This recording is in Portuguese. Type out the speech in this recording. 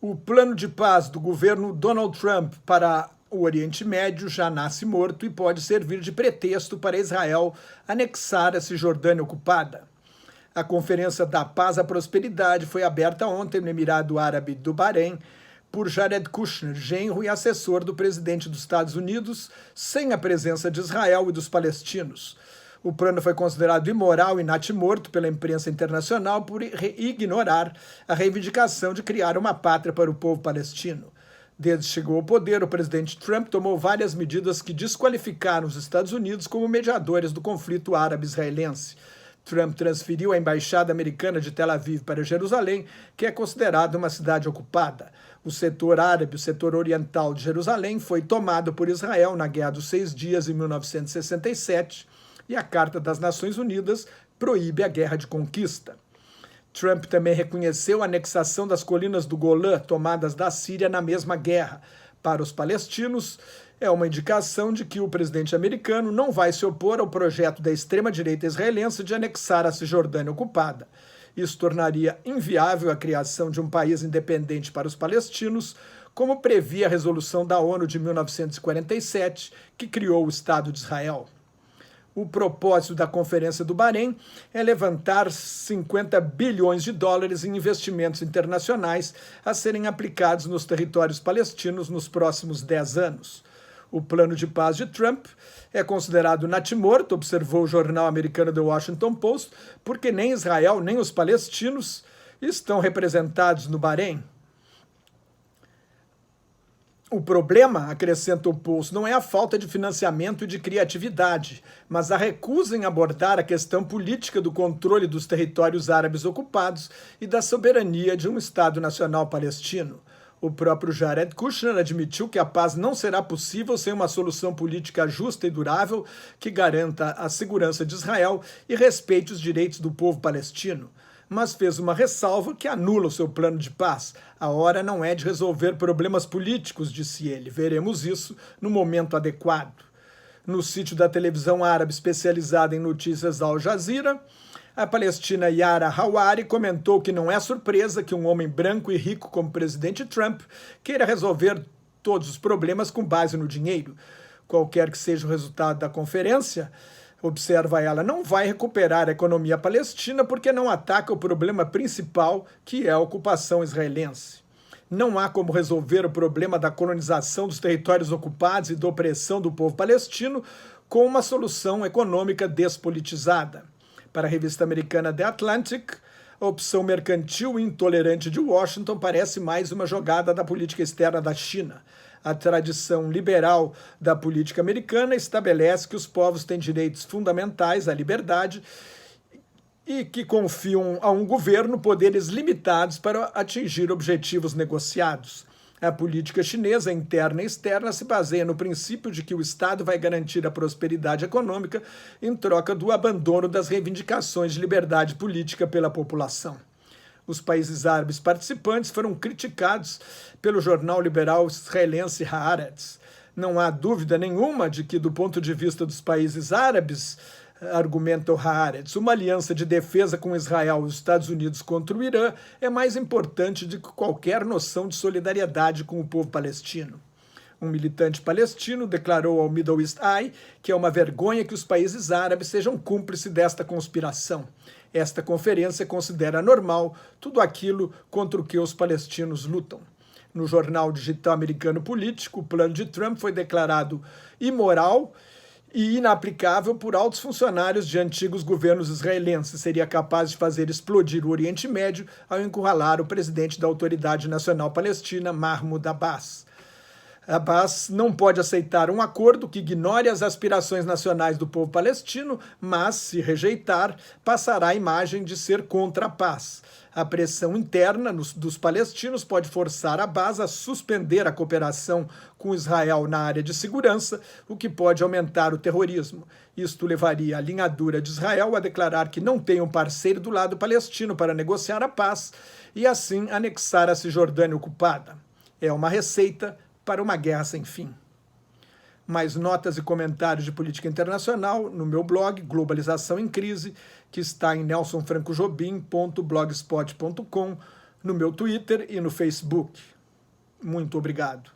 O plano de paz do governo Donald Trump para o Oriente Médio já nasce morto e pode servir de pretexto para Israel anexar a Cisjordânia ocupada. A Conferência da Paz à Prosperidade foi aberta ontem no Emirado Árabe do Bahrein por Jared Kushner, genro e assessor do presidente dos Estados Unidos, sem a presença de Israel e dos palestinos. O plano foi considerado imoral e natimorto pela imprensa internacional por ignorar a reivindicação de criar uma pátria para o povo palestino. Desde que chegou ao poder, o presidente Trump tomou várias medidas que desqualificaram os Estados Unidos como mediadores do conflito árabe-israelense. Trump transferiu a embaixada americana de Tel Aviv para Jerusalém, que é considerada uma cidade ocupada. O setor árabe, o setor oriental de Jerusalém, foi tomado por Israel na Guerra dos Seis Dias, em 1967, e a Carta das Nações Unidas proíbe a guerra de conquista. Trump também reconheceu a anexação das colinas do Golã, tomadas da Síria na mesma guerra. Para os palestinos, é uma indicação de que o presidente americano não vai se opor ao projeto da extrema-direita israelense de anexar a Cisjordânia ocupada. Isso tornaria inviável a criação de um país independente para os palestinos, como previa a resolução da ONU de 1947, que criou o Estado de Israel. O propósito da Conferência do Bahrein é levantar 50 bilhões de dólares em investimentos internacionais a serem aplicados nos territórios palestinos nos próximos 10 anos. O plano de paz de Trump é considerado natimorto, observou o jornal americano The Washington Post, porque nem Israel nem os palestinos estão representados no Bahrein. O problema, acrescenta o Post, não é a falta de financiamento e de criatividade, mas a recusa em abordar a questão política do controle dos territórios árabes ocupados e da soberania de um Estado nacional palestino. O próprio Jared Kushner admitiu que a paz não será possível sem uma solução política justa e durável que garanta a segurança de Israel e respeite os direitos do povo palestino. Mas fez uma ressalva que anula o seu plano de paz. A hora não é de resolver problemas políticos, disse ele. Veremos isso no momento adequado. No sítio da televisão árabe especializada em notícias Al Jazeera, a palestina Yara Hawari comentou que não é surpresa que um homem branco e rico como o presidente Trump queira resolver todos os problemas com base no dinheiro. Qualquer que seja o resultado da conferência, observa ela, não vai recuperar a economia palestina porque não ataca o problema principal, que é a ocupação israelense. Não há como resolver o problema da colonização dos territórios ocupados e da opressão do povo palestino com uma solução econômica despolitizada. Para a revista americana The Atlantic, a opção mercantil e intolerante de Washington parece mais uma jogada da política externa da China. A tradição liberal da política americana estabelece que os povos têm direitos fundamentais à liberdade e que confiam a um governo poderes limitados para atingir objetivos negociados. A política chinesa, interna e externa, se baseia no princípio de que o Estado vai garantir a prosperidade econômica em troca do abandono das reivindicações de liberdade política pela população. Os países árabes participantes foram criticados pelo jornal liberal israelense Haaretz. Não há dúvida nenhuma de que, do ponto de vista dos países árabes, argumenta o Haaretz, uma aliança de defesa com Israel e os Estados Unidos contra o Irã é mais importante do que qualquer noção de solidariedade com o povo palestino. Um militante palestino declarou ao Middle East Eye que é uma vergonha que os países árabes sejam cúmplices desta conspiração. Esta conferência considera normal tudo aquilo contra o que os palestinos lutam. No jornal digital americano Político, o plano de Trump foi declarado imoral e inaplicável por altos funcionários de antigos governos israelenses. Seria capaz de fazer explodir o Oriente Médio ao encurralar o presidente da Autoridade Nacional Palestina, Mahmoud Abbas. Abbas não pode aceitar um acordo que ignore as aspirações nacionais do povo palestino, mas, se rejeitar, passará a imagem de ser contra a paz. A pressão interna dos palestinos pode forçar Abbas a suspender a cooperação com Israel na área de segurança, o que pode aumentar o terrorismo. Isto levaria a linha dura de Israel a declarar que não tem um parceiro do lado palestino para negociar a paz e, assim, anexar a Cisjordânia ocupada. É uma receita para uma guerra sem fim. Mais notas e comentários de política internacional no meu blog Globalização em Crise, que está em nelsonfrancojobim.blogspot.com, no meu Twitter e no Facebook. Muito obrigado.